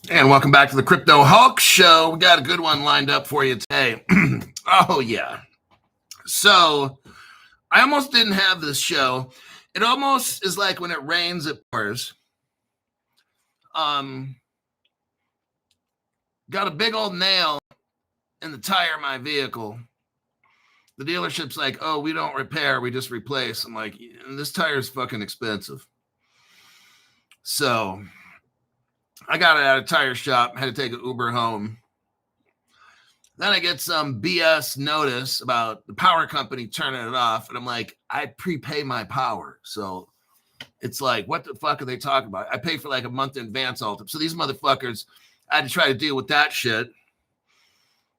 And welcome back to the Crypto Hulk Show. We got a good one lined up for you today. Oh, yeah. So I almost didn't have this show. It almost is like when it rains, it pours. Got a big old nail in the tire of my vehicle. The dealership's like, oh, we don't repair, we just replace. I'm like, this tire is fucking expensive. So I got it at a tire shop, had to take an Uber home. Then I get some BS notice about the power company turning it off. And I'm like, I prepay my power. So it's like, what the fuck are they talking about? I pay for like a month in advance all the time. So these motherfuckers, I had to try to deal with that shit.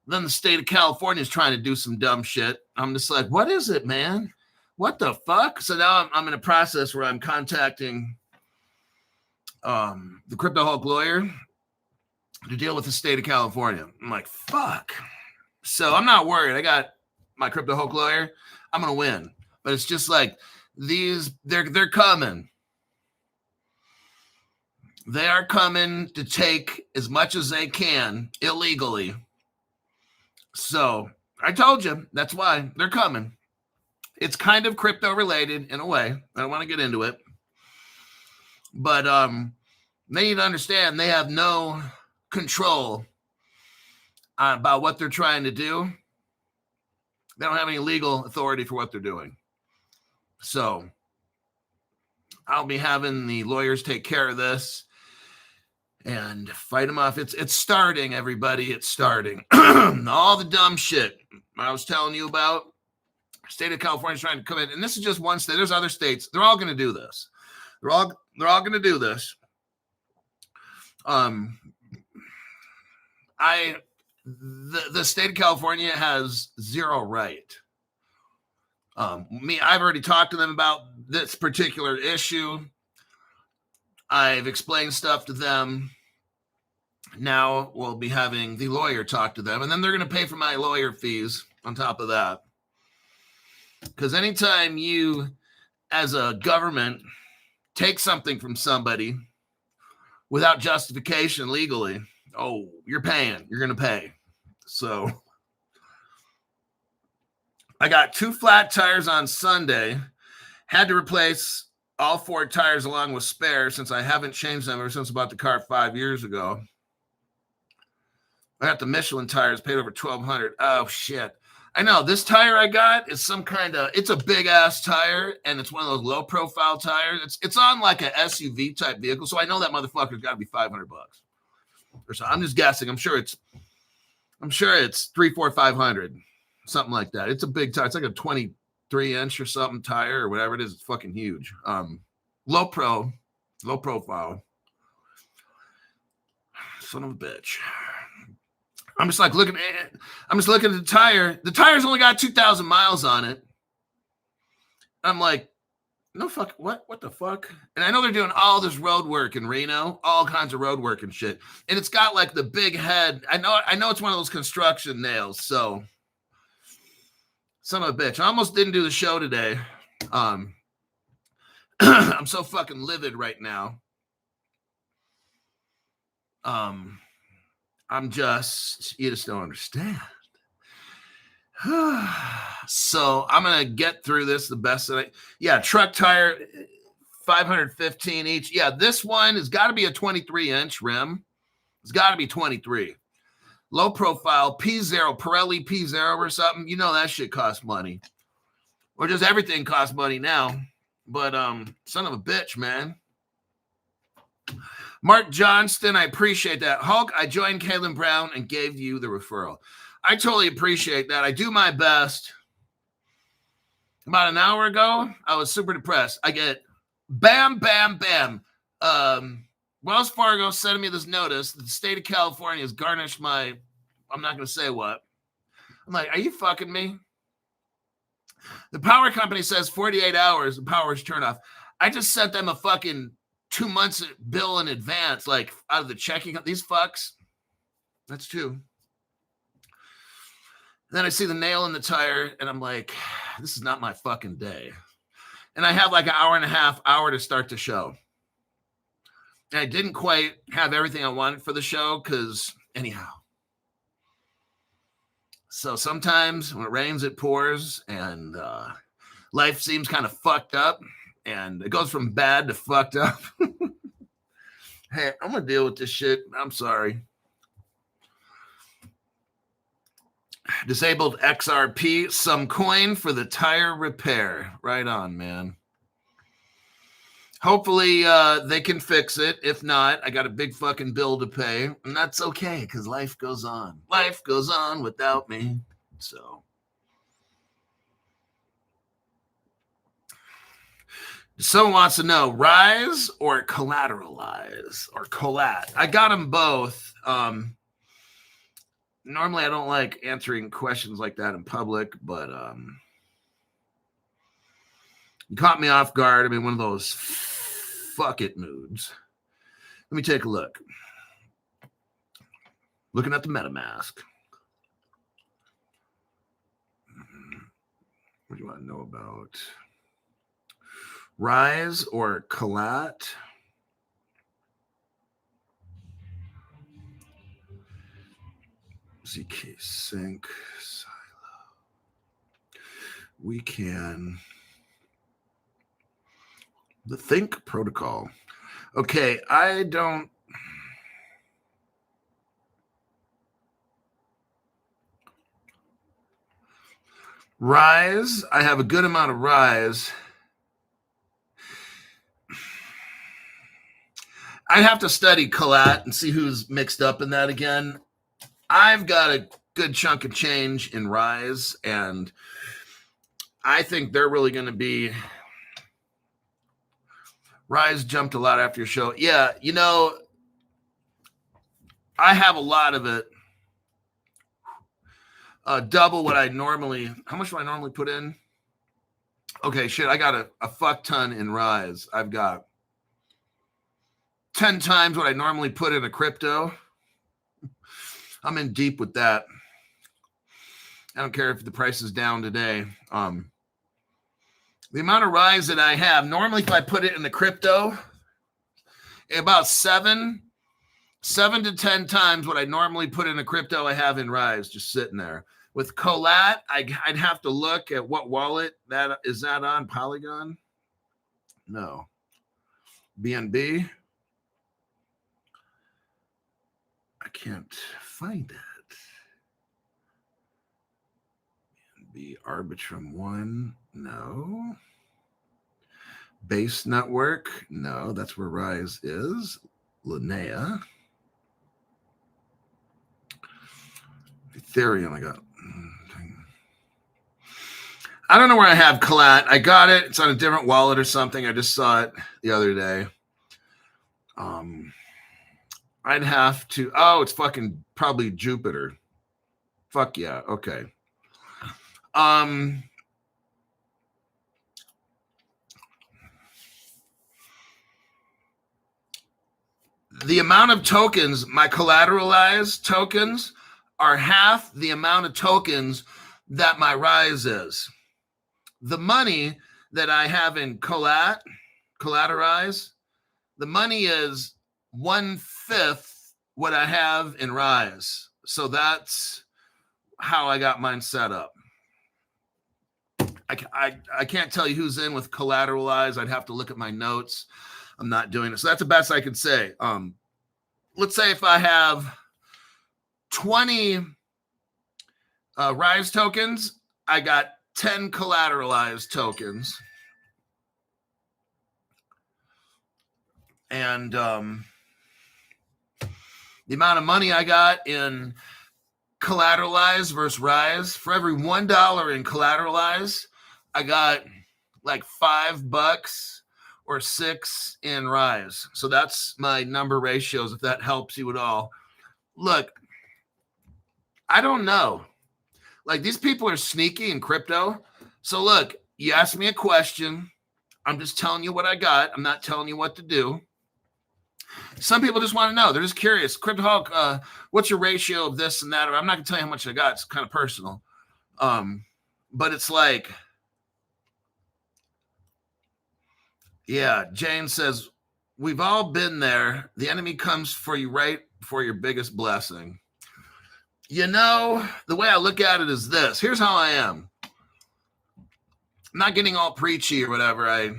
Then the state of California is trying to do some dumb shit. I'm just like, what is it, man? What the fuck? So now I'm in a process where I'm contacting the Crypto Hulk lawyer to deal with the state of California. I'm like, fuck. So I'm not worried. I got my Crypto Hulk lawyer. I'm going to win. But it's just like they're coming. They are coming to take as much as they can illegally. So I told you, that's why they're coming. It's kind of crypto related in a way. I don't want to get into it. But they need to understand they have no control about what they're trying to do. They don't have any legal authority for what they're doing. So I'll be having the lawyers take care of this and fight them off. It's starting, everybody. It's starting. All the dumb shit I was telling you about. State of California is trying to come in, and this is just one state. There's other states. They're all going to do this. They're all going to do this. The state of California has zero right. I've already talked to them about this particular issue. I've explained stuff to them. Now we'll be having the lawyer talk to them, and then they're going to pay for my lawyer fees on top of that. Because anytime you, as a government, take something from somebody without justification legally, oh, you're paying. You're going to pay. So I got 2 flat tires on Sunday. Had to replace all 4 tires along with spares since I haven't changed them ever since I bought the car 5 years ago. I got the Michelin tires, paid over $1,200. Oh, shit. I know. This tire I got is some kind of, it's a big-ass tire, and it's one of those low-profile tires. It's on like an SUV-type vehicle, so I know that motherfucker's got to be $500. Or so. I'm just guessing. I'm sure it's 3, 4, 500, something like that. It's a big tire. It's like a 23-inch or something tire or whatever it is. It's fucking huge. Low profile. Son of a bitch. I'm just looking at the tire. The tire's only got 2,000 miles on it. I'm like, no fuck, what the fuck? And I know they're doing all this road work in Reno, all kinds of road work and shit. And it's got like the big head. I know it's one of those construction nails. So, son of a bitch. I almost didn't do the show today. I'm so fucking livid right now. You just don't understand. So I'm going to get through this the best that truck tire, 515 each. Yeah, this one has got to be a 23-inch rim. It's got to be 23. Low profile, P0, Pirelli P0 or something. You know that shit costs money. Or just everything costs money now. But son of a bitch, man. Mark Johnston, I appreciate that. Hulk, I joined Caitlin Brown and gave you the referral. I totally appreciate that. I do my best. About an hour ago, I was super depressed. I get bam, bam, bam. Wells Fargo sending me this notice that the state of California has garnished my, I'm not going to say what. I'm like, are you fucking me? The power company says 48 hours, the power is turned off. I just sent them a fucking 2 months bill in advance, like out of the checking. These fucks. That's 2. Then I see the nail in the tire, and I'm like, this is not my fucking day. And I have like an hour and a half to start the show. I didn't quite have everything I wanted for the show because, anyhow. So sometimes when it rains, it pours, and life seems kind of fucked up, and it goes from bad to fucked up. Hey, I'm going to deal with this shit. I'm sorry. Disabled XRP, some coin for the tire repair. Right on, man. Hopefully they can fix it. If not, I got a big fucking bill to pay. And that's okay, because life goes on. Life goes on without me. So. Someone wants to know, rise or collateralize or collat? I got them both. Normally I don't like answering questions like that in public, but you caught me off guard. I'm in one of those fuck it moods. Let me take a look. Looking at the MetaMask. What do you want to know about? Rise or collat? ZK sync silo. We can. The Think protocol. Okay, I don't. Rise. I have a good amount of Rise. I'd have to study collat and see who's mixed up in that again. I've got a good chunk of change in Rise, and I think they're really going to be. Rise jumped a lot after your show. Yeah, you know, I have a lot of it. Double what I normally. How much do I normally put in? Okay, shit, I got a fuck ton in Rise. I've got 10 times what I normally put in a crypto. I'm in deep with that. I don't care if the price is down today. The amount of Rise that I have, normally if I put it in the crypto, about 7 to 10 times what I normally put in a crypto I have in Rise, just sitting there. With collat, I'd have to look at what wallet that is that on. Polygon? No. BNB? I can't find it. BNB Arbitrum 1? No. Base Network? No, that's where Rise is. Linnea. Ethereum, I got. I don't know where I have collat. I got it. It's on a different wallet or something. I just saw it the other day. I'd have to. Oh, it's fucking probably Jupiter. Fuck yeah. Okay. The amount of tokens, my collateralized tokens, are half the amount of tokens that my Rise is. The money that I have in collateralize, the money is 1/5 what I have in Rise. So that's how I got mine set up. I can't tell you who's in with collateralize. I'd have to look at my notes. I'm not doing it. So that's the best I can say. Let's say if I have 20 Rise tokens, I got 10 collateralized tokens. And the amount of money I got in collateralize versus Rise, for every $1 in collateralize, I got like $5 or $6 in Rise. So that's my number ratios, if that helps you at all. Look, I don't know. Like, these people are sneaky in crypto. So look, you asked me a question. I'm just telling you what I got. I'm not telling you what to do. Some people just want to know. They're just curious. Cryptoholic, what's your ratio of this and that? Or I'm not going to tell you how much I got. It's kind of personal. But it's like, yeah, Jane says, we've all been there. The enemy comes for you right before your biggest blessing. You know, the way I look at it is this. Here's how I am. I'm not getting all preachy or whatever. I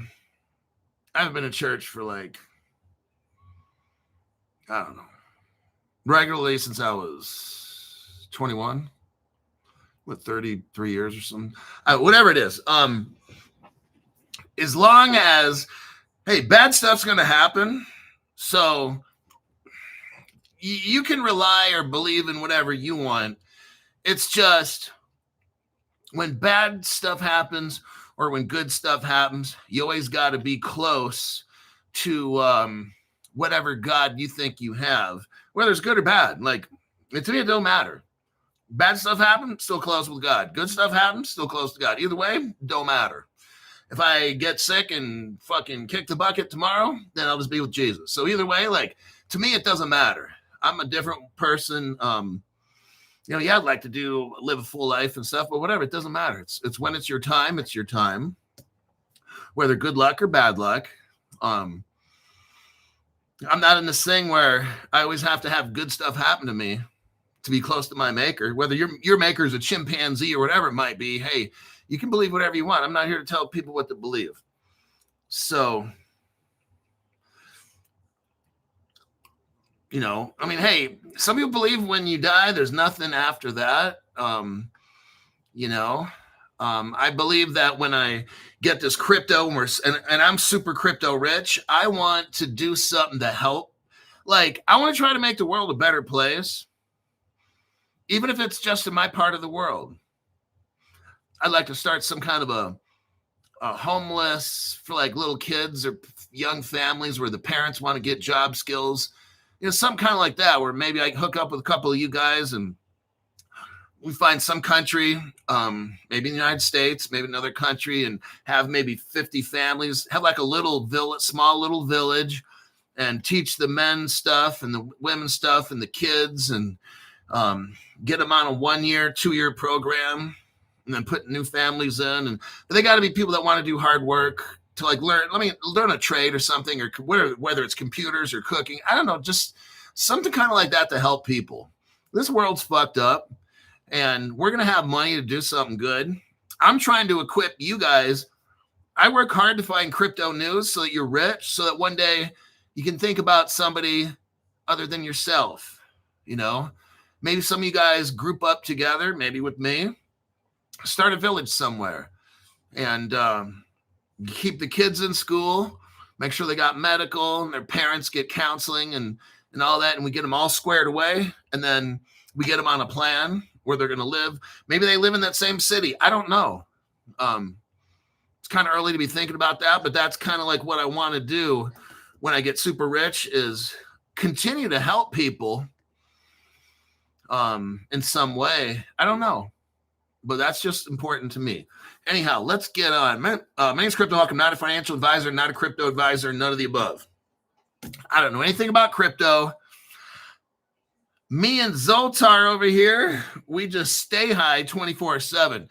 haven't been in church for like, I don't know, regularly since I was 21, with 33 years or something. Whatever it is. As long as, hey, bad stuff's going to happen. So you can rely or believe in whatever you want. It's just when bad stuff happens or when good stuff happens, you always got to be close to whatever God you think you have, whether it's good or bad. Like, to me, it don't matter. Bad stuff happens, still close with God. Good stuff happens, still close to God. Either way, don't matter. If I get sick and fucking kick the bucket tomorrow, then I'll just be with Jesus. So either way, like, to me, it doesn't matter. I'm a different person. Yeah, I'd like to live a full life and stuff, but whatever, it doesn't matter. It's when it's your time, whether good luck or bad luck. I'm not in this thing where I always have to have good stuff happen to me to be close to my maker. Whether your maker is a chimpanzee or whatever it might be, hey, you can believe whatever you want. I'm not here to tell people what to believe. So, hey, some people believe when you die, there's nothing after that. I believe that when I get this crypto and I'm super crypto rich, I want to do something to help. Like, I want to try to make the world a better place, even if it's just in my part of the world. I'd like to start some kind of a homeless for like little kids or young families where the parents want to get job skills. Some kind of like that, where maybe I hook up with a couple of you guys and we find some country, maybe in the United States, maybe another country, and have maybe 50 families, have like a little village, small little village, and teach the men stuff and the women stuff and the kids, and get them on a 1-year, 2-year program, and then put new families in. But they got to be people that want to do hard work, to like learn a trade or something, or whether it's computers or cooking. I don't know, just something kind of like that to help people. This world's fucked up and we're going to have money to do something good. I'm trying to equip you guys. I work hard to find crypto news so that you're rich, so that one day you can think about somebody other than yourself. Maybe some of you guys group up together, maybe with me, start a village somewhere, and keep the kids in school, make sure they got medical and their parents get counseling and all that. And we get them all squared away. And then we get them on a plan where they're going to live. Maybe they live in that same city. I don't know. It's kind of early to be thinking about that, but that's kind of like what I want to do when I get super rich, is continue to help people in some way. I don't know, but that's just important to me. Anyhow, let's get on. My name's Crypto Hawk. I'm not a financial advisor, not a crypto advisor, none of the above. I don't know anything about crypto. Me and Zoltar over here, we just stay high 24/7.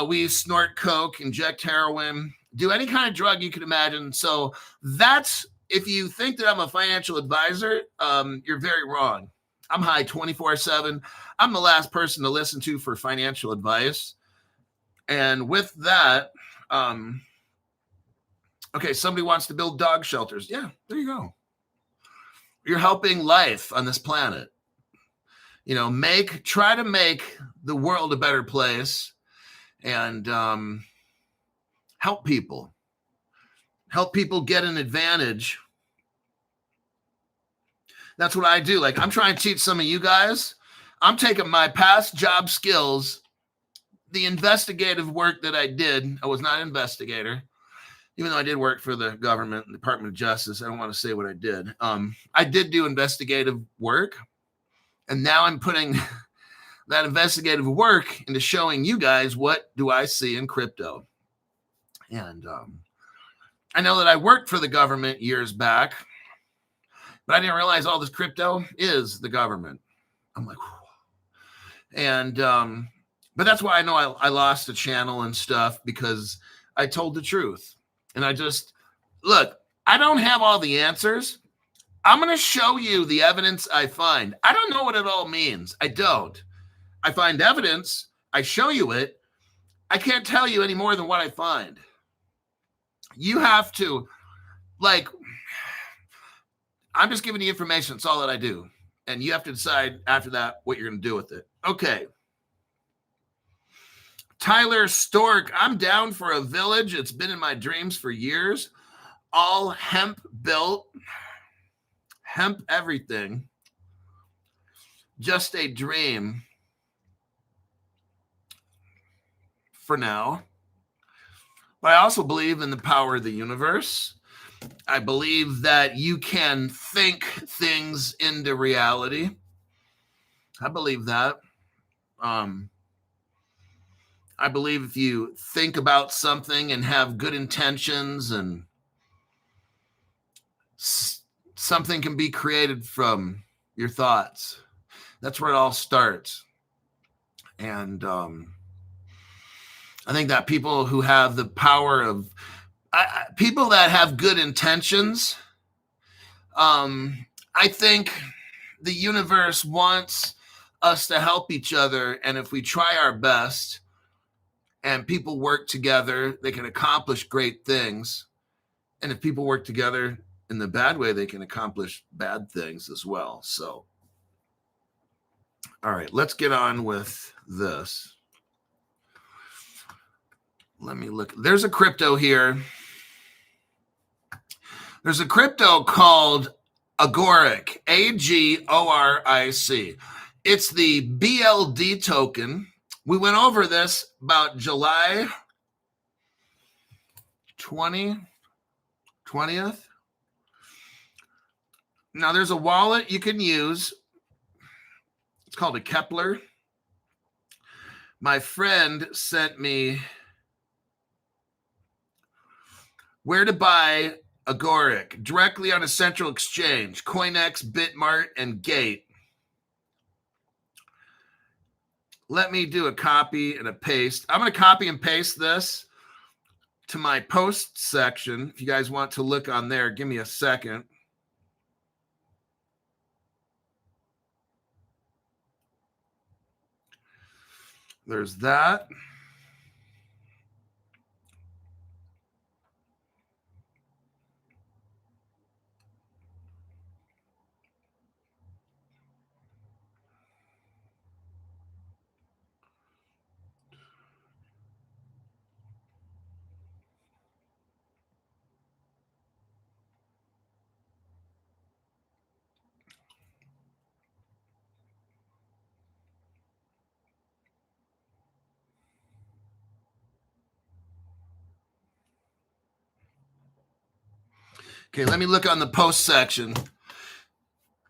We snort coke, inject heroin, do any kind of drug you can imagine. So that's, if you think that I'm a financial advisor, you're very wrong. I'm high 24/7. I'm the last person to listen to for financial advice. And with that, okay, somebody wants to build dog shelters. Yeah, there you go. You're helping life on this planet. Try to make the world a better place, and help people get an advantage. That's what I do. Like, I'm trying to teach some of you guys. I'm taking my past job skills, the investigative work that I did. I was not an investigator, even though I did work for the government, the Department of Justice. I don't want to say what I did. I did do investigative work, and now I'm putting that investigative work into showing you guys what do I see in crypto. And I know that I worked for the government years back, but I didn't realize all this crypto is the government. I'm like, whew. And but that's why I know I lost the channel and stuff, because I told the truth. And I I don't have all the answers. I'm going to show you the evidence I find. I don't know what it all means. I don't. I find evidence. I show you it. I can't tell you any more than what I find. You have to, like, I'm just giving you information. That's all that I do. And you have to decide after that what you're going to do with it. Okay. Tyler Stork, I'm down for a village. It's been in my dreams for years. All hemp built. Hemp everything. Just a dream for now. But I also believe in the power of the universe. I believe that you can think things into reality. I believe that. I believe if you think about something and have good intentions, and something can be created from your thoughts. That's where it all starts. And I think that people who have the power of people that have good intentions, I think the universe wants us to help each other. And if we try our best and people work together, they can accomplish great things. And if people work together in the bad way, they can accomplish bad things as well. So, all right, let's get on with this. Let me look. There's a crypto here. There's a crypto called Agoric, AGORIC. It's the BLD token. We went over this about July 20th. Now, there's a wallet you can use. It's called a Kepler. My friend sent me where to buy Agoric directly on a central exchange, CoinEx, Bitmart, and Gate. Let me do a copy and a paste. I'm going to copy and paste this to my post section. If you guys want to look on there, give me a second. There's that. Okay, let me look on the post section.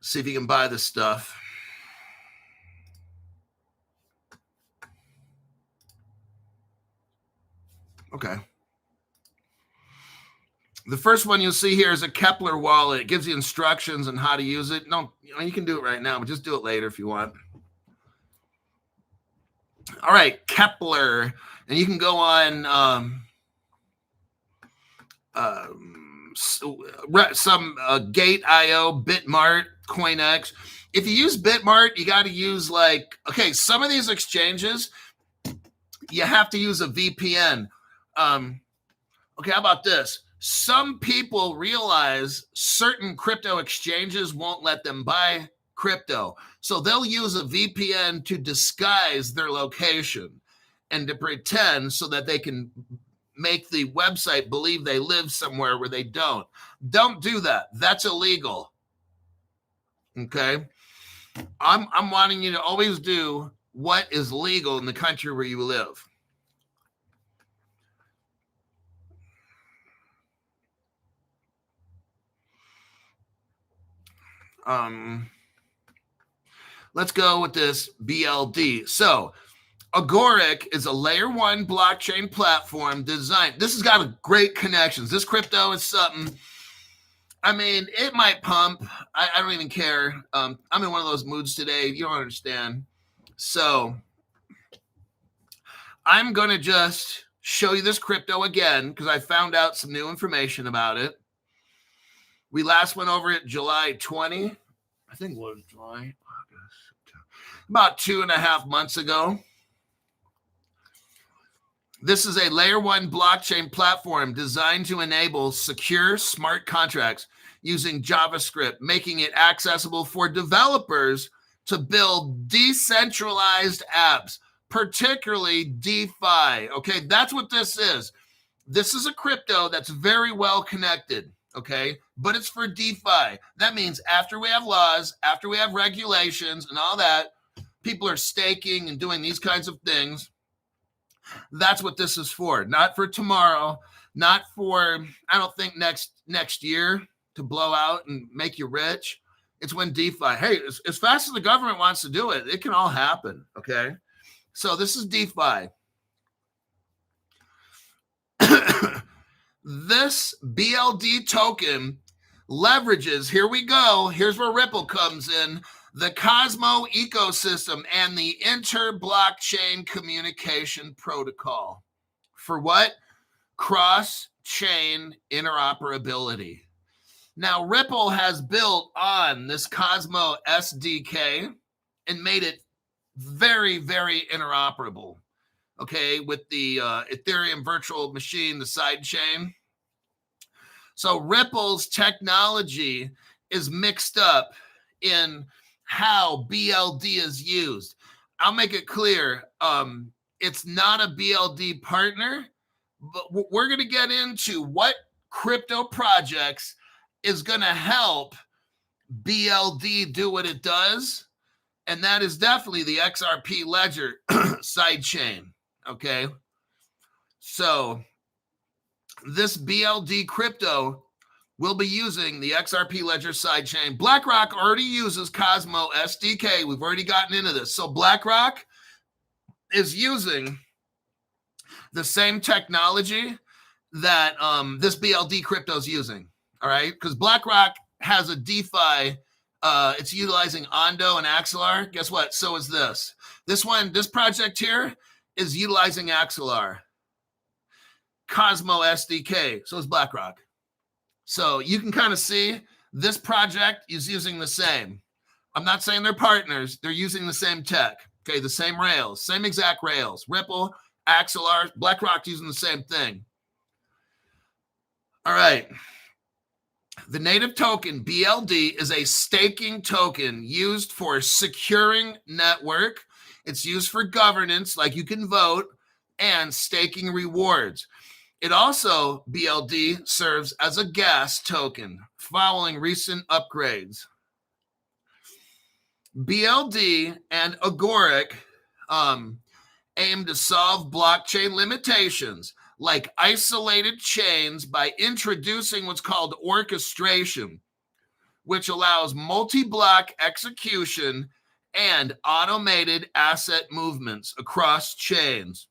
See if you can buy this stuff. Okay. The first one you'll see here is a Kepler wallet. It gives you instructions on how to use it. No, you can do it right now, but just do it later if you want. All right, Kepler. And you can go on some Gate.io, Bitmart, CoinEx. If you use Bitmart, you got to use some of these exchanges, you have to use a VPN. Okay, how about this? Some people realize certain crypto exchanges won't let them buy crypto. So they'll use a VPN to disguise their location and to pretend so that they can make the website believe they live somewhere where they don't. Don't do that. That's illegal. Okay? I'm wanting you to always do what is legal in the country where you live. Let's go with this BLD. So Agoric is a layer 1 blockchain platform designed. This has got great connections. This crypto is something. I mean, it might pump. I don't even care. I'm in one of those moods today. You don't understand. So I'm going to just show you this crypto again because I found out some new information about it. We last went over it July 20. I think it was July, August, September, about 2.5 months ago. This is a layer 1 blockchain platform designed to enable secure smart contracts using JavaScript, making it accessible for developers to build decentralized apps, particularly DeFi. Okay, that's what this is. This is a crypto that's very well connected, okay? But it's for DeFi. That means after we have laws, after we have regulations and all that, people are staking and doing these kinds of things. That's what this is for. Not for tomorrow, not for, I don't think next year to blow out and make you rich. It's when DeFi, hey, as fast as the government wants to do it, it can all happen, okay? So this is DeFi. This BLD token leverages, here we go, here's where Ripple comes in, the Cosmo ecosystem and the inter-blockchain communication protocol. For what? Cross-chain interoperability. Now, Ripple has built on this Cosmo SDK and made it very, very interoperable, okay, with the Ethereum virtual machine, the side chain. So Ripple's technology is mixed up in how BLD is used. I'll make it clear. It's not a BLD partner, but we're going to get into what crypto projects is going to help BLD do what it does. And that is definitely the XRP Ledger sidechain. Okay. So this BLD crypto will be using the XRP Ledger sidechain. BlackRock already uses Cosmo SDK. We've already gotten into this. So BlackRock is using the same technology that this BLD crypto is using. All right. Because BlackRock has a DeFi. It's utilizing Ondo and Axelar. Guess what? So is this. This project here is utilizing Axelar. Cosmo SDK. So is BlackRock. So you can kind of see this project is using the same. I'm not saying they're partners. They're using the same tech. Okay, the same rails, same exact rails. Ripple, Axelar, BlackRock using the same thing. All right. The native token, BLD, is a staking token used for securing network. It's used for governance, like you can vote, and staking rewards. It also, BLD, serves as a gas token following recent upgrades. BLD and Agoric aim to solve blockchain limitations like isolated chains by introducing what's called orchestration, which allows multi-block execution and automated asset movements across chains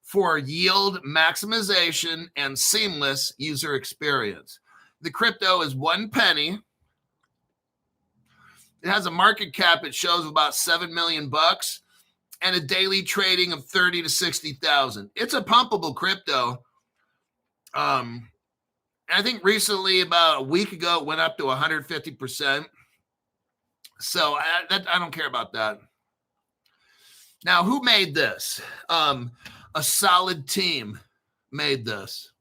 for yield maximization and seamless user experience. The crypto is 1 penny. It has a market cap, it shows, about $7 million and a daily trading of 30 to 60,000. It's a pumpable crypto. I think recently, about a week ago, it went up to 150%. So I don't care about that. Now, who made this? A solid team made this.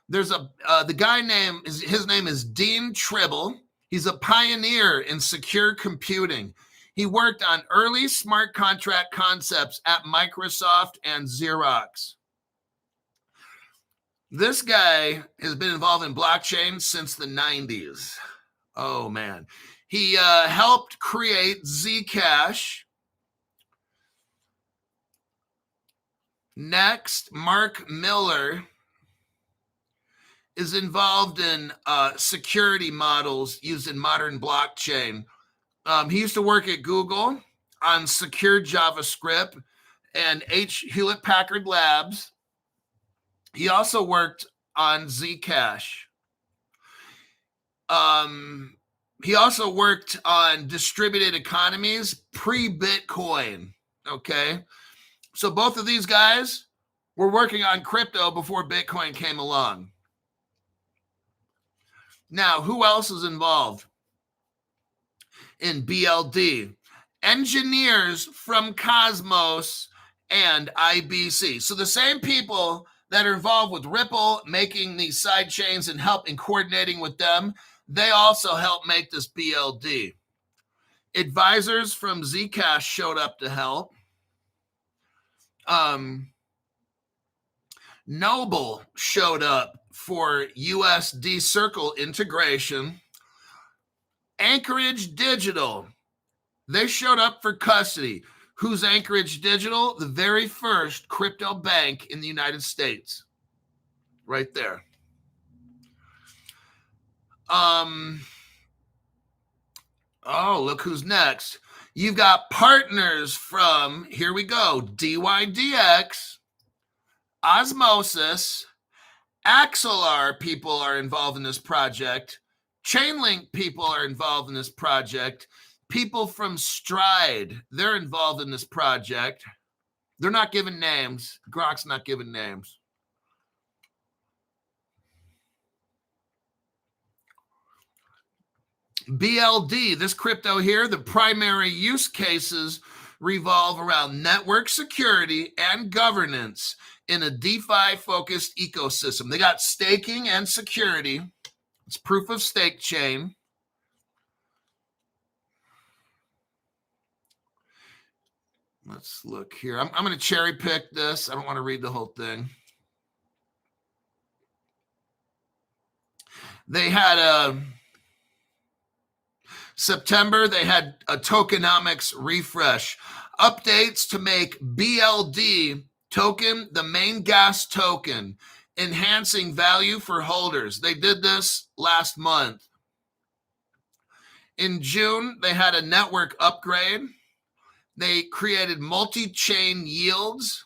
There's the guy his name is Dean Tribble. He's a pioneer in secure computing. He worked on early smart contract concepts at Microsoft and Xerox. This guy has been involved in blockchain since the 90s. Oh, man. He helped create Zcash. Next, Mark Miller is involved in security models used in modern blockchain. He used to work at Google on secure JavaScript and Hewlett Packard Labs. He also worked on Zcash. He also worked on distributed economies pre-Bitcoin. Okay. So both of these guys were working on crypto before Bitcoin came along. Now, who else is involved in BLD? Engineers from Cosmos and IBC. So the same people that are involved with Ripple making these side chains and help in coordinating with them, they also help make this BLD. Advisors from Zcash showed up to help. Noble showed up for USD Circle integration. Anchorage Digital, they showed up for custody. Who's Anchorage Digital? The very first crypto bank in the United States. Right there. Oh, look who's next. You've got partners from, here we go, DYDX, Osmosis, Axelar people are involved in this project. Chainlink people are involved in this project. People from Stride, they're involved in this project. They're not giving names. Grokk's not giving names. BLD, this crypto here, the primary use cases revolve around network security and governance in a DeFi-focused ecosystem. They got staking and security. It's proof of stake chain. Let's look here. I'm going to cherry pick this. I don't want to read the whole thing. They had September, they had a tokenomics refresh. Updates to make BLD token the main gas token, enhancing value for holders. They did this last month. In June, they had a network upgrade. They created multi-chain yields.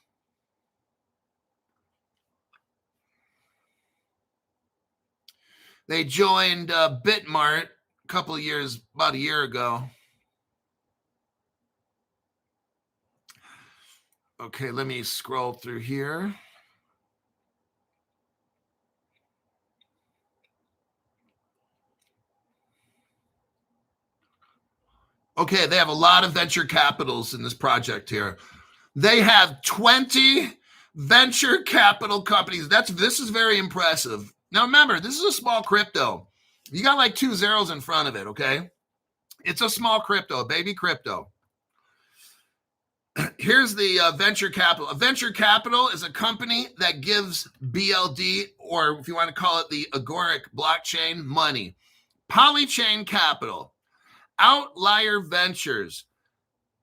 They joined Bitmart a couple of years, about a year ago. Okay, let me scroll through here. Okay, they have a lot of venture capitals in this project here. They have 20 venture capital companies. This is very impressive. Now remember, this is a small crypto. You got like 2 zeros in front of it, okay? It's a small crypto, a baby crypto. Here's the venture capital. A venture capital is a company that gives BLD, or if you want to call it the Agoric blockchain, money. Polychain Capital, Outlier Ventures,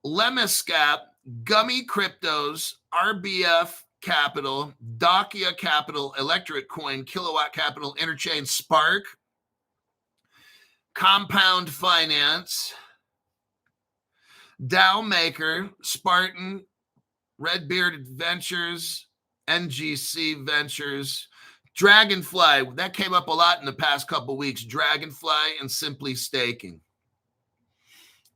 Lemniscap, Gummy Cryptos, RBF Capital, Dacia Capital, Electric Coin, Kilowatt Capital, Interchain, Spark, Compound Finance, DAO Maker, Spartan, Redbearded Ventures, NGC Ventures, Dragonfly. That came up a lot in the past couple of weeks. Dragonfly and Simply Staking.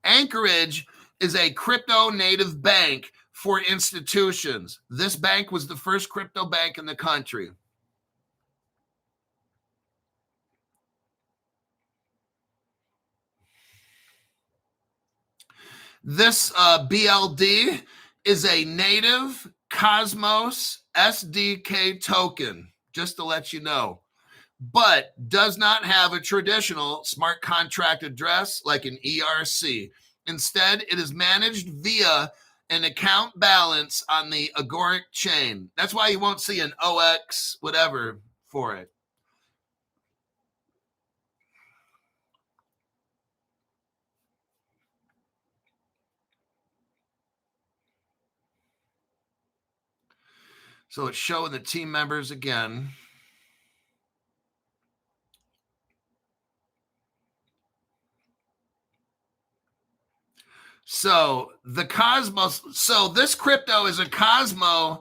Anchorage is a crypto native bank for institutions. This bank was the first crypto bank in the country. This BLD is a native Cosmos SDK token, just to let you know, but does not have a traditional smart contract address like an ERC. Instead, it is managed via an account balance on the Agoric chain. That's why you won't see an OX whatever for it. So it's showing the team members again. So the Cosmos, so this crypto is a Cosmos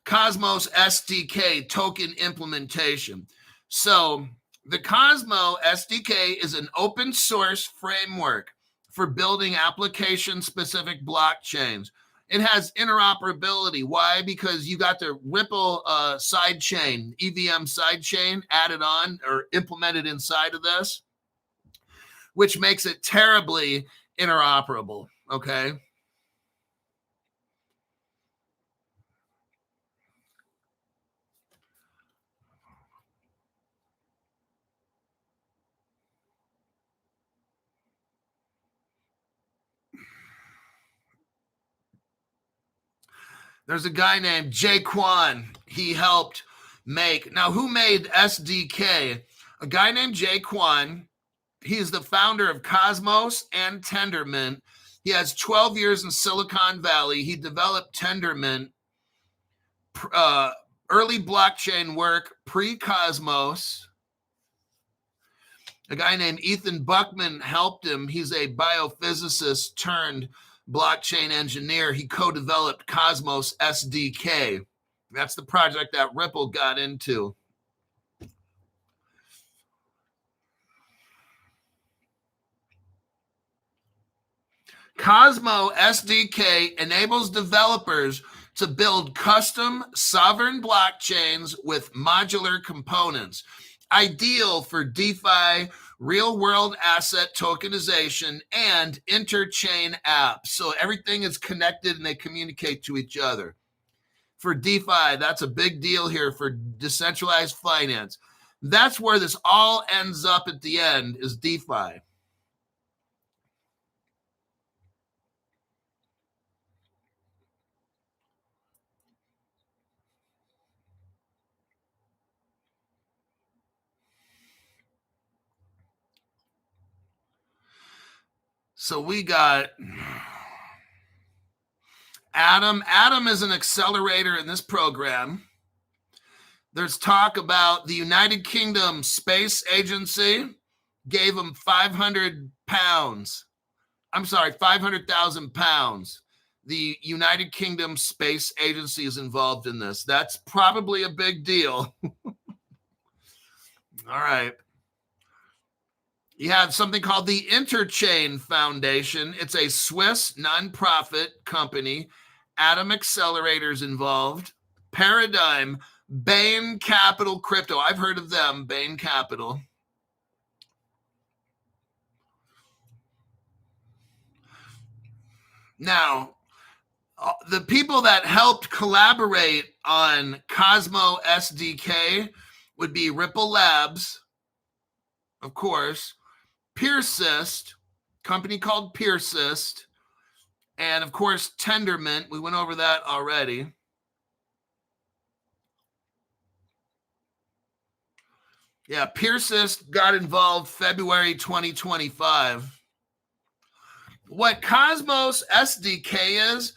SDK token implementation. So the Cosmos SDK is an open source framework for building application specific blockchains. It has interoperability. Why? Because you got the Ripple sidechain, EVM sidechain added on or implemented inside of this, which makes it terribly interoperable. Okay. There's a guy named Quant. He helped make. Now, who made SDK? A guy named Quant. He's the founder of Cosmos and Tendermint. He has 12 years in Silicon Valley. He developed Tendermint, early blockchain work, pre-Cosmos. A guy named Ethan Buckman helped him. He's a biophysicist turned blockchain engineer. He co-developed Cosmos SDK. That's the project that Ripple got into. Cosmos SDK enables developers to build custom sovereign blockchains with modular components, ideal for DeFi, real-world asset tokenization, and interchain apps. So everything is connected and they communicate to each other. For DeFi, that's a big deal here for decentralized finance. That's where this all ends up at the end, is DeFi. So we got Adam. Adam is an accelerator in this program. There's talk about the United Kingdom Space Agency gave him 500 pounds. I'm sorry, 500,000 pounds. The United Kingdom Space Agency is involved in this. That's probably a big deal. All right. You have something called the Interchain Foundation. It's a Swiss nonprofit company. Atom Accelerators involved. Paradigm, Bain Capital Crypto. I've heard of them, Bain Capital. Now, the people that helped collaborate on Cosmo SDK would be Ripple Labs, of course, Persist, company called Persist, and of course Tendermint. We went over that already. Yeah, Persist got involved February 2025. What Cosmos SDK is,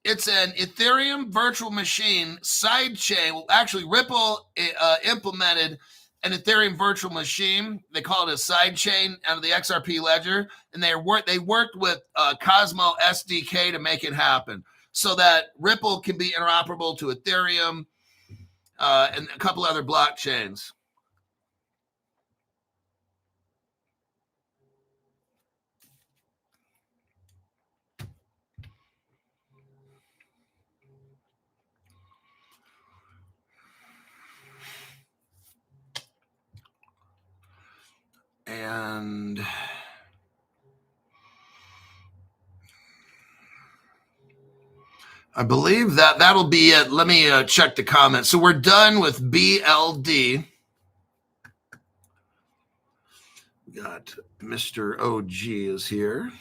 it's an Ethereum virtual machine sidechain. Well, actually, Ripple implemented an Ethereum virtual machine. They call it a sidechain out of the XRP ledger, and they worked with Cosmo SDK to make it happen, so that Ripple can be interoperable to Ethereum and a couple other blockchains. And I believe that'll be it. Let me check the comments. So we're done with BLD. We got Mr. OG is here.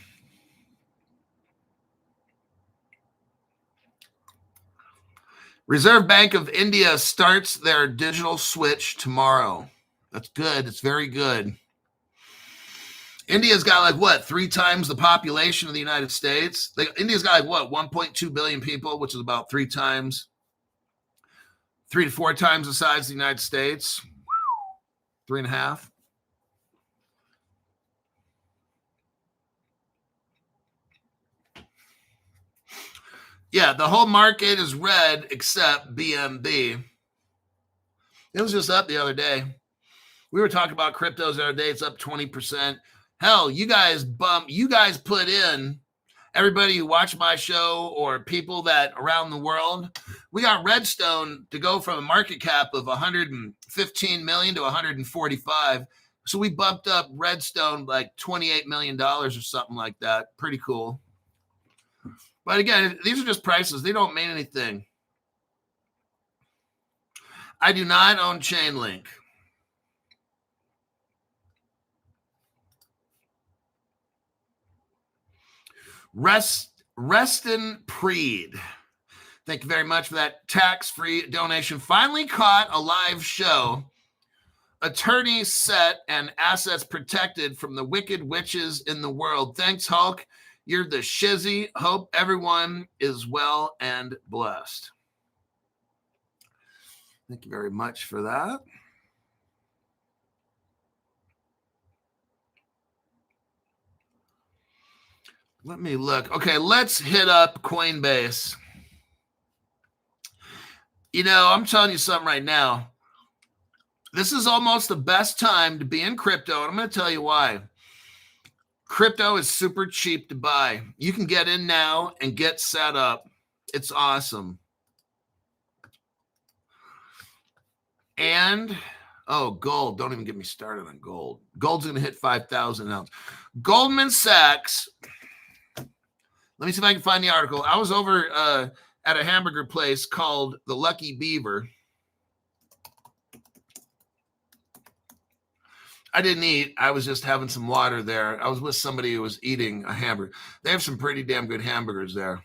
Reserve Bank of India starts their digital switch tomorrow. That's good. It's very good. India's got like what, 3 times the population of the United States? India's got like what, 1.2 billion people, which is about 3 to 4 times the size of the United States. 3.5. Yeah, the whole market is red except BNB. It was just up the other day. We were talking about cryptos the other day. It's up 20%. Hell, you guys put in everybody who watched my show or people that around the world, we got Redstone to go from a market cap of 115 million to 145. So we bumped up Redstone like $28 million or something like that. Pretty cool. But again, these are just prices. They don't mean anything. I do not own CHAINLINK. Reston Preed. Thank you very much for that tax-free donation. Finally caught a live show. Attorneys set and assets protected from the wicked witches in the world. Thanks, Hulk. You're the shizzy. Hope everyone is well and blessed. Thank you very much for that. Let me look. Okay, let's hit up Coinbase. You know, I'm telling you something right now. This is almost the best time to be in crypto, and I'm going to tell you why. Crypto is super cheap to buy. You can get in now and get set up. It's awesome. And, oh, gold. Don't even get me started on gold. Gold's going to hit 5,000 ounce. Goldman Sachs. Let me see if I can find the article. I was over at a hamburger place called the Lucky Beaver. I didn't eat. I was just having some water there. I was with somebody who was eating a hamburger. They have some pretty damn good hamburgers there.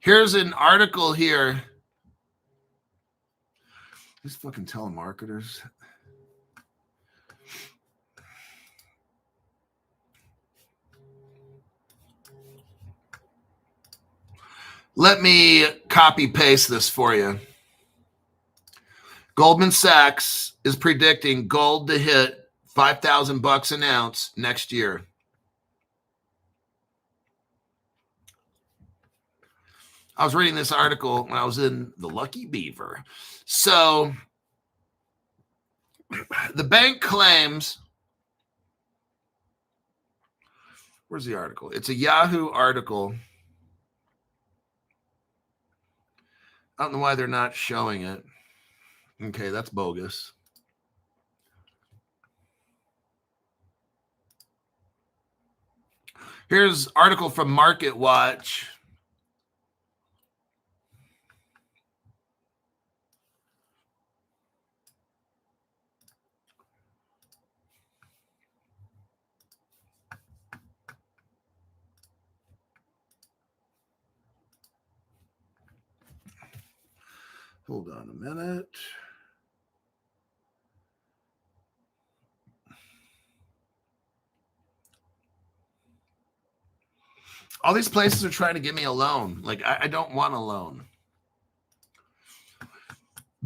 Here's an article here. These fucking telemarketers. Let me copy paste this for you. Goldman Sachs is predicting gold to hit $5,000 an ounce next year. I was reading this article when I was in the Lucky Beaver. So the bank claims, where's the article? It's a Yahoo article. I don't know why they're not showing it. Okay, that's bogus. Here's an article from Market Watch. Hold on a minute. All these places are trying to give me a loan. Like, I don't want a loan.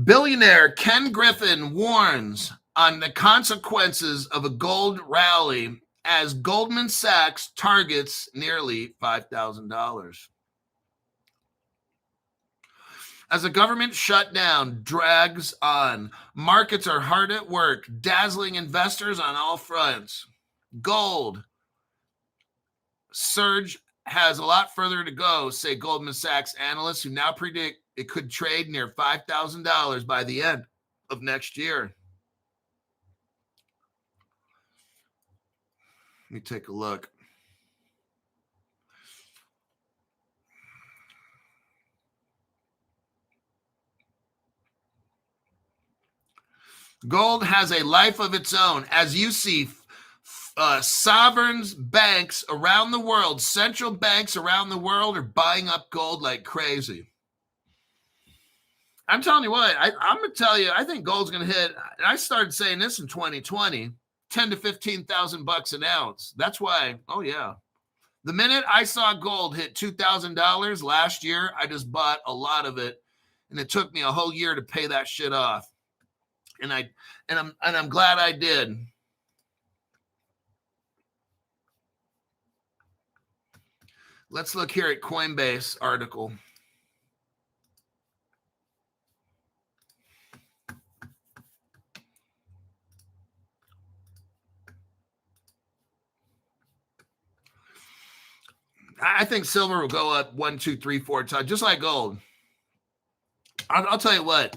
Billionaire Ken Griffin warns on the consequences of a gold rally as Goldman Sachs targets nearly $5,000. As the government shutdown drags on, markets are hard at work, dazzling investors on all fronts. Gold surge has a lot further to go, say Goldman Sachs analysts, who now predict it could trade near $5,000 by the end of next year. Let me take a look. Gold has a life of its own. As you see, sovereigns, banks around the world, central banks around the world are buying up gold like crazy. I'm telling you what, I'm going to tell you, I think gold's going to hit, and I started saying this in 2020, 10 to 15,000 bucks an ounce. That's why, oh yeah. The minute I saw gold hit $2,000 last year, I just bought a lot of it, and it took me a whole year to pay that shit off. And I'm glad I did. Let's look here at Coinbase article. I think silver will go up 1, 2, 3, 4 times, just like gold. I'll tell you what.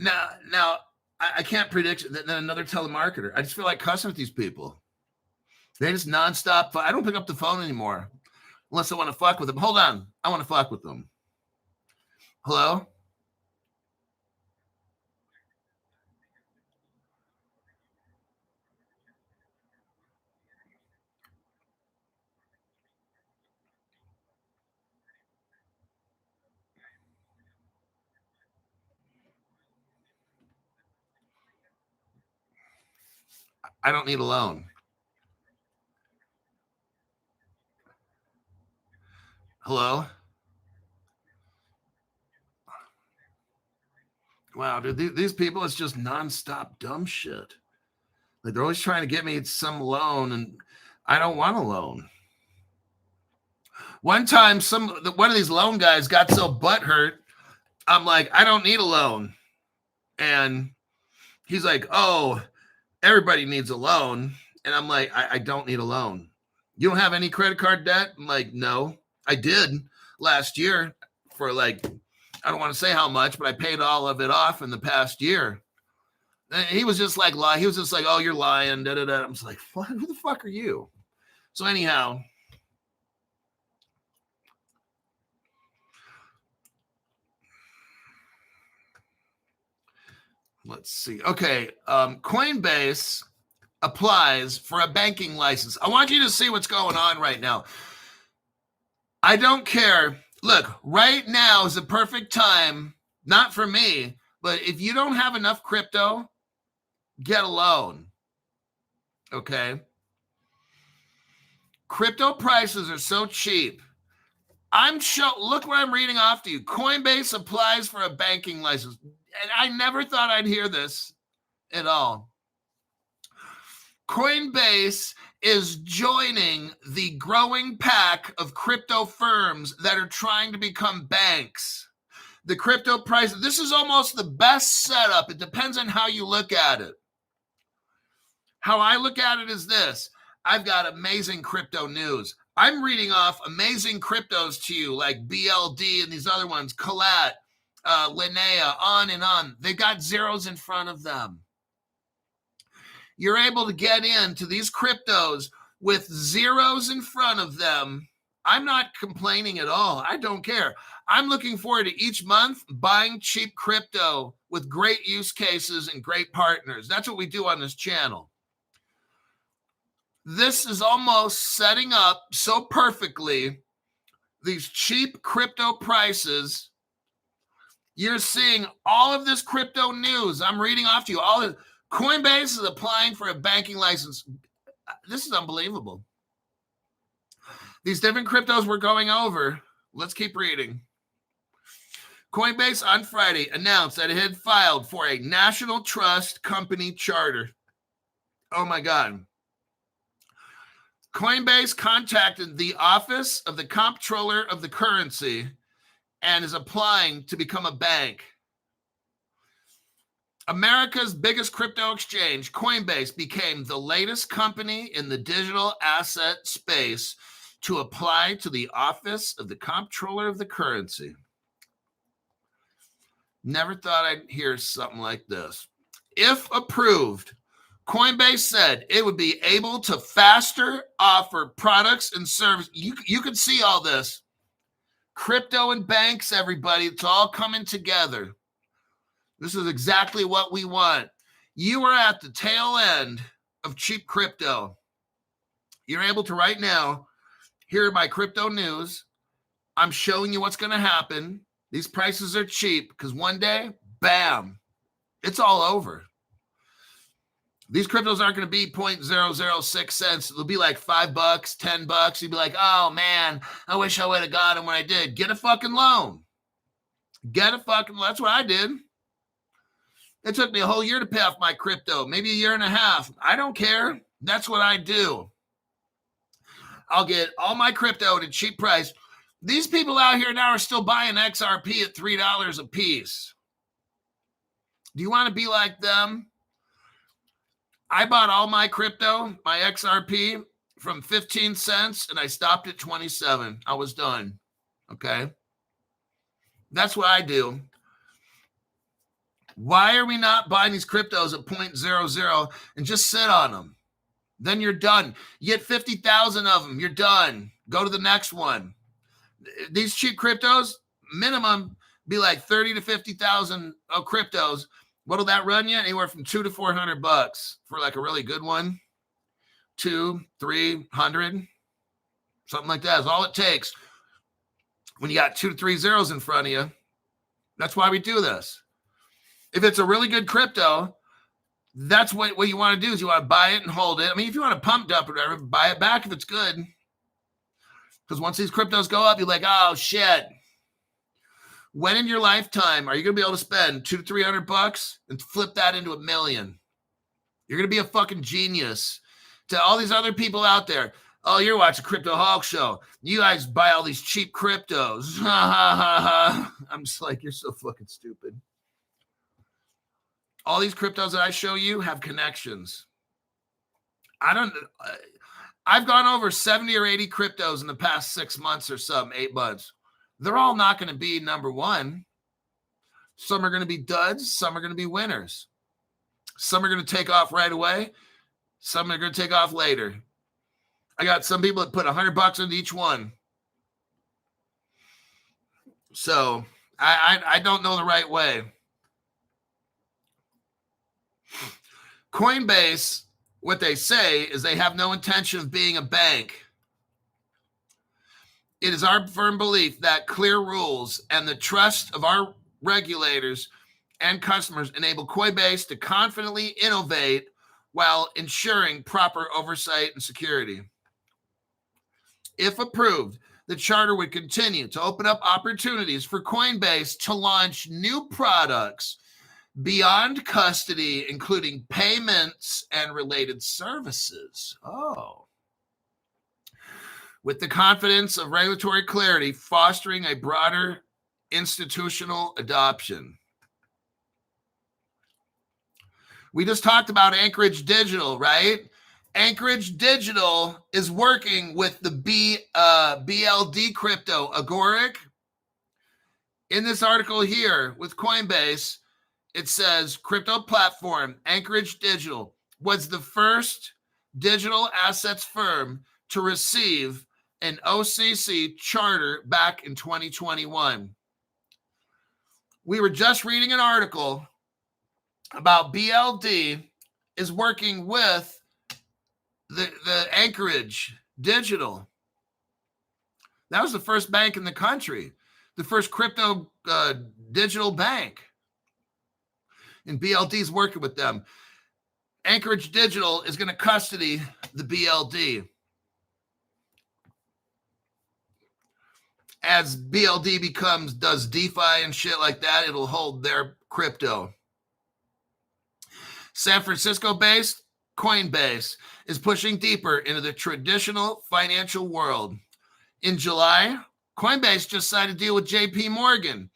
Now I can't predict that another telemarketer. I just feel like cussing with these people. They just nonstop. I don't pick up the phone anymore unless I want to fuck with them. Hold on. I want to fuck with them. Hello? I don't need a loan. Hello? Wow, dude, these people, it's just nonstop dumb shit. Like they're always trying to get me some loan, and I don't want a loan. One time, one of these loan guys got so butthurt. I'm like, I don't need a loan, and he's like, oh, everybody needs a loan, and I'm like, I don't need a loan. You don't have any credit card debt? I'm like, no, I did last year for like, I don't want to say how much, but I paid all of it off in the past year. And he was just like, lie. He was just like, oh, you're lying. Da, da, da. I'm just like, what? Who the fuck are you? So anyhow, let's see. Okay, Coinbase applies for a banking license. I want you to see what's going on right now. I don't care. Look, right now is the perfect time, not for me, but if you don't have enough crypto, get a loan. Okay? Crypto prices are so cheap. Look what I'm reading off to you. Coinbase applies for a banking license. And I never thought I'd hear this at all. Coinbase is joining the growing pack of crypto firms that are trying to become banks. The crypto price, this is almost the best setup. It depends on how you look at it. How I look at it is this. I've got amazing crypto news. I'm reading off amazing cryptos to you, like BLD and these other ones, Collat, Linnea, on and on. They got zeros in front of them. You're able to get into these cryptos with zeros in front of them. I'm not complaining at all. I don't care. I'm looking forward to each month buying cheap crypto with great use cases and great partners. That's what we do on this channel. This is almost setting up so perfectly these cheap crypto prices. You're seeing all of this crypto news. I'm reading off to you. All of Coinbase is applying for a banking license. This is unbelievable. These different cryptos we're going over. Let's keep reading. Coinbase on Friday announced that it had filed for a national trust company charter. Oh my God. Coinbase contacted the Office of the Comptroller of the Currency and is applying to become a bank. America's biggest crypto exchange, Coinbase, became the latest company in the digital asset space to apply to the Office of the Comptroller of the Currency. Never thought I'd hear something like this. If approved, Coinbase said it would be able to faster offer products and services. You can see all this. Crypto and banks, everybody, it's all coming together. This is exactly what we want. You are at the tail end of cheap crypto. You're able to right now hear my crypto news. I'm showing you what's going to happen. These prices are cheap because one day, bam, it's all over. These cryptos aren't going to be 0.006 cents. It'll be like $5, $10. You'd be like, oh man, I wish I would have got them when I did. Get a fucking loan. That's what I did. It took me a whole year to pay off my crypto, maybe a year and a half. I don't care. That's what I do. I'll get all my crypto at a cheap price. These people out here now are still buying XRP at $3 a piece. Do you want to be like them? I bought all my crypto, my XRP, from 15 cents, and I stopped at 27. I was done. Okay? That's what I do. Why are we not buying these cryptos at 0.00 and just sit on them? Then you're done. You get 50,000 of them. You're done. Go to the next one. These cheap cryptos, minimum, be like 30 to 50,000 of cryptos. What'll that run you? Anywhere from $200 to $400 for like a really good one. 200-300, something like that is all it takes when you got 2 to 3 zeros in front of you. That's why we do this. If it's a really good crypto, that's what you want to do is you want to buy it and hold it. I mean, if you want to pump dump or whatever, buy it back if it's good. Because once these cryptos go up, you're like, oh shit. When in your lifetime are you going to be able to spend $200 to $300 and flip that into $1 million? You're going to be a fucking genius. To all these other people out there, oh, you're watching Crypto Hawk Show. You guys buy all these cheap cryptos. Ha ha ha ha. I'm just like, you're so fucking stupid. All these cryptos that I show you have connections. I've gone over 70 or 80 cryptos in the past 6 months or something, 8 months. They're all not going to be number one. Some are going to be duds. Some are going to be winners. Some are going to take off right away. Some are going to take off later. I got some people that put $100 into each one. So I don't know the right way. Coinbase, what they say is they have no intention of being a bank. It is our firm belief that clear rules and the trust of our regulators and customers enable Coinbase to confidently innovate while ensuring proper oversight and security. If approved, the charter would continue to open up opportunities for Coinbase to launch new products beyond custody, including payments and related services. Oh. With the confidence of regulatory clarity, fostering a broader institutional adoption. We just talked about Anchorage Digital, right? Anchorage Digital is working with the BLD crypto, Agoric. In this article here with Coinbase, it says crypto platform Anchorage Digital was the first digital assets firm to receive an OCC charter back in 2021. We were just reading an article about BLD is working with the Anchorage Digital. That was the first bank in the country, the first crypto digital bank. And BLD is working with them. Anchorage Digital is going to custody the BLD. As BLD does DeFi and shit like that, it'll hold their crypto. San Francisco-based Coinbase is pushing deeper into the traditional financial world. In July, Coinbase just signed a deal with JP Morgan,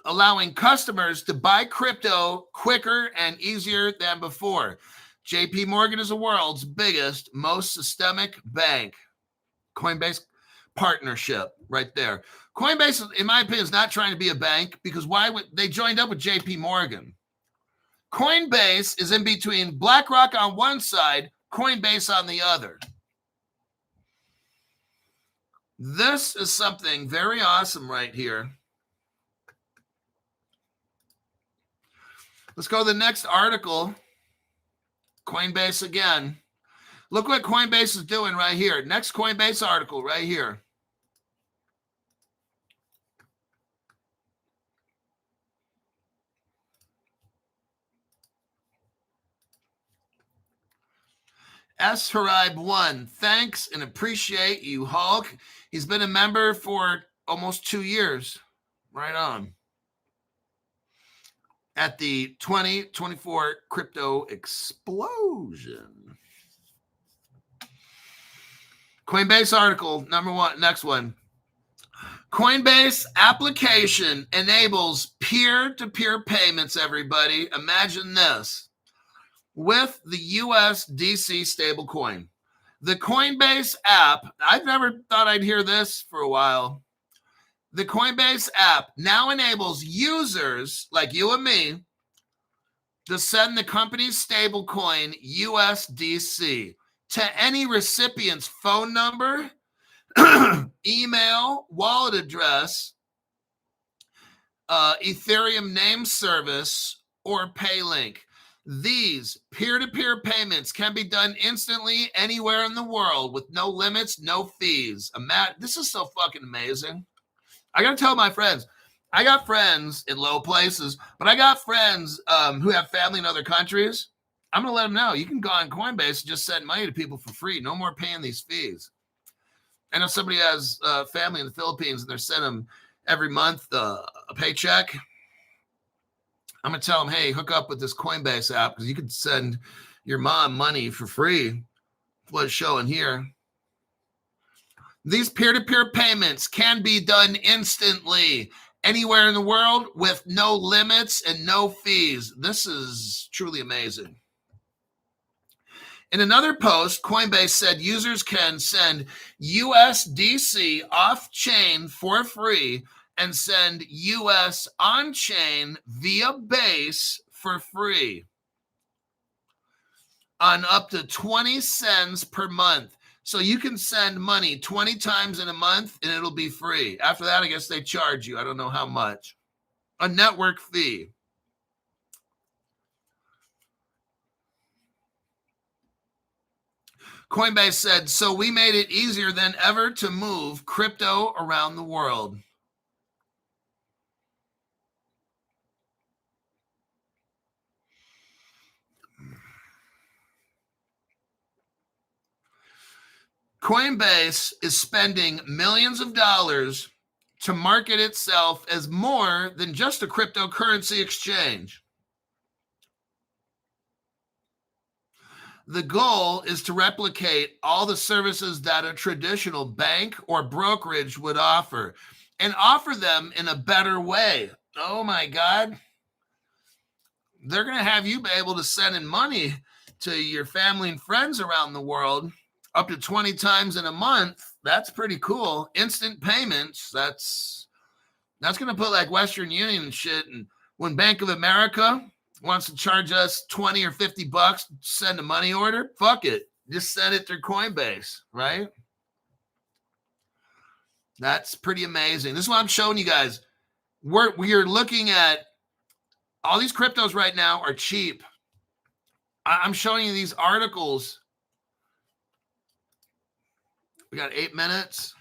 allowing customers to buy crypto quicker and easier than before. JP Morgan is the world's biggest, most systemic bank. Coinbase partnership right there. Coinbase, in my opinion, is not trying to be a bank because why would they joined up with JP Morgan? Coinbase is in between BlackRock on one side, Coinbase on the other. This is something very awesome right here. Let's go to the next article. Coinbase again. Look what Coinbase is doing right here. Next Coinbase article right here. S. Harib 1, thanks and appreciate you, Hulk. He's been a member for almost 2 years. Right on. At the 2024 crypto explosion. Coinbase article, number one, next one. Coinbase application enables peer-to-peer payments, everybody. Imagine this. With the USDC stablecoin. The Coinbase app, I've never thought I'd hear this for a while. The Coinbase app now enables users like you and me to send the company's stablecoin USDC to any recipient's phone number, email, wallet address, Ethereum name service, or pay link. These peer-to-peer payments can be done instantly anywhere in the world with no limits, no fees. This is so fucking amazing. I got to tell my friends. I got friends in low places, but I got friends who have family in other countries. I'm going to let them know. You can go on Coinbase and just send money to people for free. No more paying these fees. I know somebody has family in the Philippines and they're sending them every month a paycheck. I'm going to tell them, hey, hook up with this Coinbase app because you could send your mom money for free. What's showing here. These peer-to-peer payments can be done instantly anywhere in the world with no limits and no fees. This is truly amazing. In another post, Coinbase said users can send USDC off-chain for free and send US on-chain via Base for free on up to 20 cents per month. So you can send money 20 times in a month and it'll be free. After that, I guess they charge you. I don't know how much. A network fee. Coinbase said, so we made it easier than ever to move crypto around the world. Coinbase is spending millions of dollars to market itself as more than just a cryptocurrency exchange. The goal is to replicate all the services that a traditional bank or brokerage would offer and offer them in a better way. Oh my God. They're going to have you be able to send in money to your family and friends around the world up to 20 times in a month. That's pretty cool. Instant payments. That's going to put like Western Union and shit. And when Bank of America wants to charge us 20 or 50 bucks to send a money order, fuck it. Just send it through Coinbase, right? That's pretty amazing. This is what I'm showing you guys. We're looking at all these cryptos right now are cheap. I'm showing you these articles. We got 8 minutes.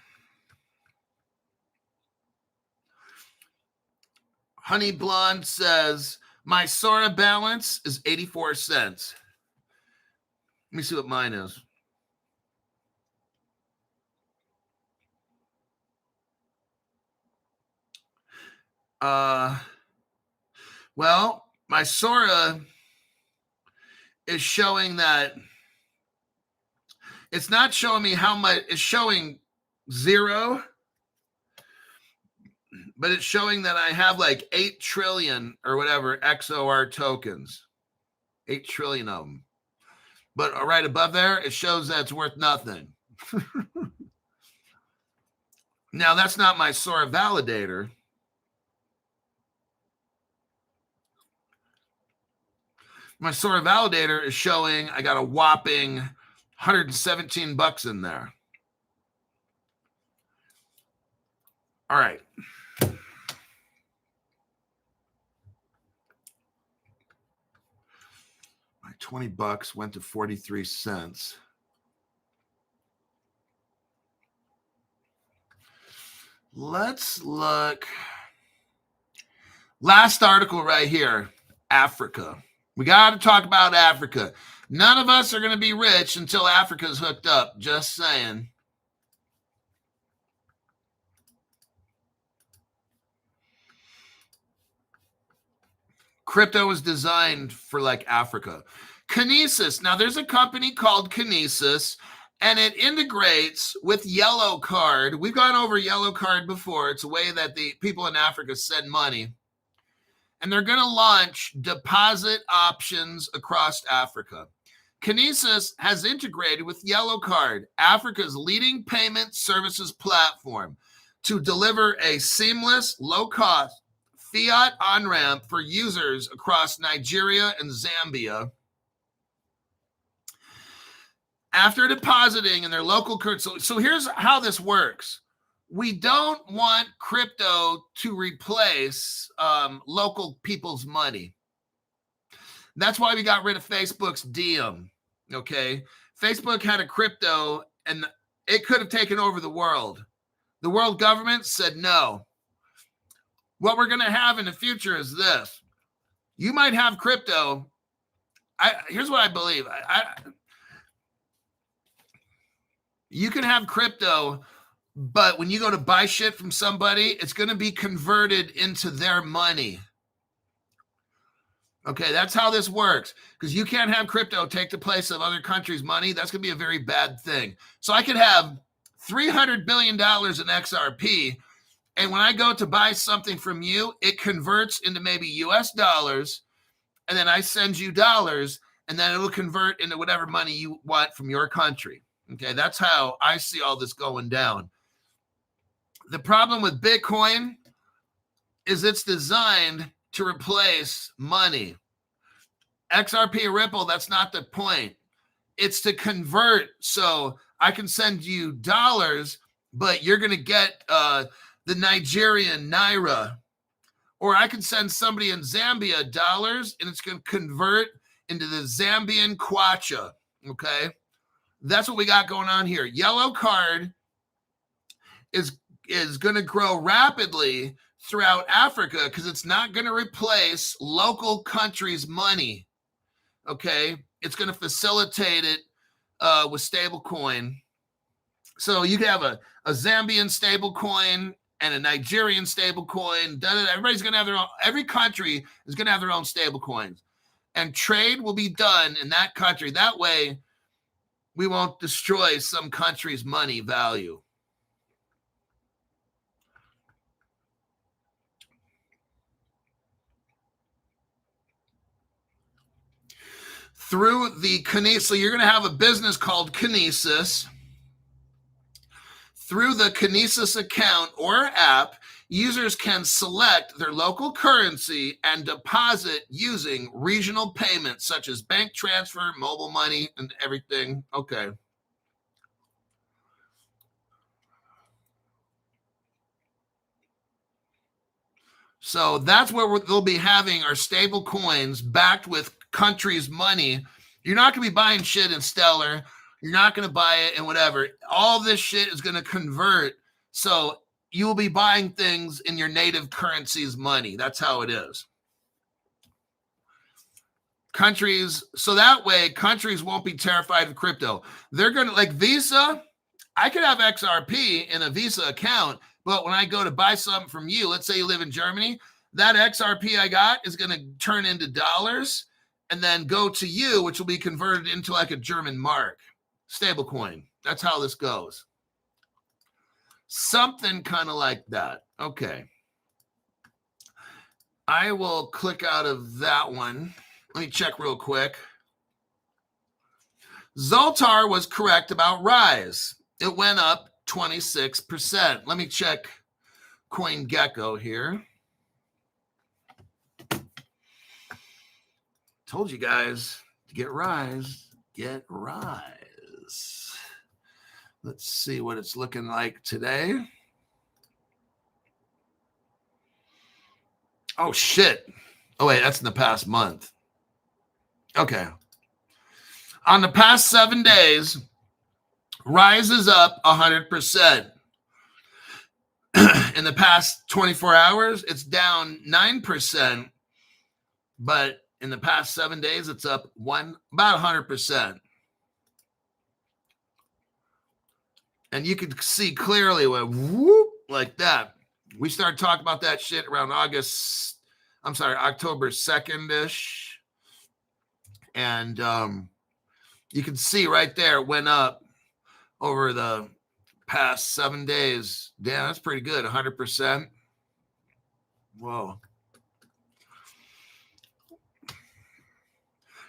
Honey Blonde says, my Sora balance is 84 cents. Let me see what mine is. Well, my Sora is showing that it's not showing me how much. It's showing 0, but it's showing that I have like 8 trillion or whatever XOR tokens, 8 trillion of them. But right above there, it shows that it's worth nothing. Now, that's not my Sora validator. My Sora validator is showing I got a whopping 117 bucks in there. All right. My 20 bucks went to 43 cents. Let's look. Last article right here, Africa. We got to talk about Africa. None of us are going to be rich until Africa's hooked up. Just saying. Crypto was designed for like Africa. Kinesis. Now, there's a company called Kinesis, And it integrates with Yellow Card. We've gone over Yellow Card before. It's a way that the people in Africa send money. And they're going to launch deposit options across Africa. Kinesis has integrated with Yellow Card, Africa's leading payment services platform, to deliver a seamless, low-cost fiat on-ramp for users across Nigeria and Zambia. After depositing in their local currency. So here's how this works. We don't want crypto to replace local people's money. That's why we got rid of Facebook's Diem, okay? Facebook had a crypto, and it could have taken over the world. The world government said no. What we're going to have in the future is this. You might have crypto. Here's what I believe. You can have crypto, but when you go to buy shit from somebody, it's going to be converted into their money. Okay, that's how this works. Because you can't have crypto take the place of other countries' money. That's going to be a very bad thing. So I could have $300 billion in XRP, and when I go to buy something from you, it converts into maybe US dollars, and then I send you dollars, and then it'll convert into whatever money you want from your country. Okay, that's how I see all this going down. The problem with Bitcoin is it's designed to replace money. XRP or Ripple, that's not the point. It's to convert, so I can send you dollars, but you're going to get the Nigerian Naira. Or I can send somebody in Zambia dollars, and it's going to convert into the Zambian Kwacha, okay? That's what we got going on here. Yellow Card is going to grow rapidly throughout Africa because it's not going to replace local countries' money, okay? It's going to facilitate it with stablecoin. So you can have a Zambian stablecoin and a Nigerian stablecoin. Everybody's going to have their own. Every country is going to have their own stablecoins, and trade will be done in that country. That way, we won't destroy some country's money value. Through the Kinesis, so you're going to have a business called Kinesis. Through the Kinesis account or app, users can select their local currency and deposit using regional payments such as bank transfer, mobile money, and everything. Okay. So that's where they'll be having our stable coins backed with countries' money. You're not going to be buying shit in Stellar. You're not going to buy it in whatever. All this shit is going to convert. So you will be buying things in your native currency's money. That's how it is. Countries, so that way countries won't be terrified of crypto. They're going to, like Visa, I could have XRP in a Visa account, but when I go to buy something from you, let's say you live in Germany, that XRP I got is going to turn into dollars and then go to you, which will be converted into like a German mark. Stablecoin. That's how this goes. Something kind of like that. Okay. I will click out of that one. Let me check real quick. Zoltar was correct about Rise. It went up 26%. Let me check CoinGecko here. Told you guys to get Rise. Get Rise. Let's see what it's looking like today. Oh, shit. Oh, wait, that's in the past month. Okay. On the past 7 days, Rise is up 100%. In the past 24 hours, it's down 9%. But in the past 7 days, it's up about 100%. And you can see clearly when whoop like that. We started talking about that shit around October 2nd-ish. And you can see right there it went up. over the past 7 days. Damn, that's pretty good. 100%. Whoa.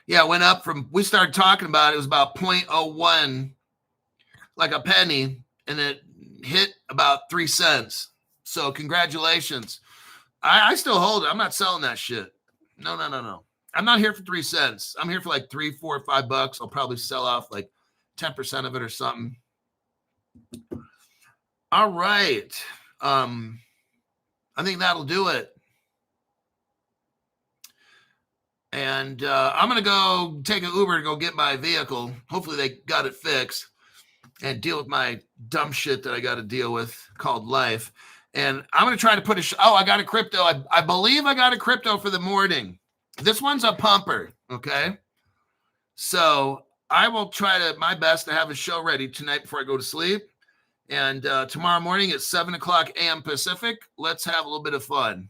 Yeah, it went up from, we started talking about it was about 0.01, like a penny, and it hit about 3 cents. So congratulations. I still hold it. I'm not selling that shit. No. I'm not here for 3 cents. I'm here for like $3, $4, $5. I'll probably sell off like 10% of it or something. All right. I think that'll do it. And I'm going to go take an Uber to go get my vehicle. Hopefully they got it fixed and deal with my dumb shit that I got to deal with called life. And I'm going to try to put I got a crypto. I believe I got a crypto for the morning. This one's a pumper. Okay. So I will try my best to have a show ready tonight before I go to sleep. And tomorrow morning at 7 o'clock a.m. Pacific, let's have a little bit of fun.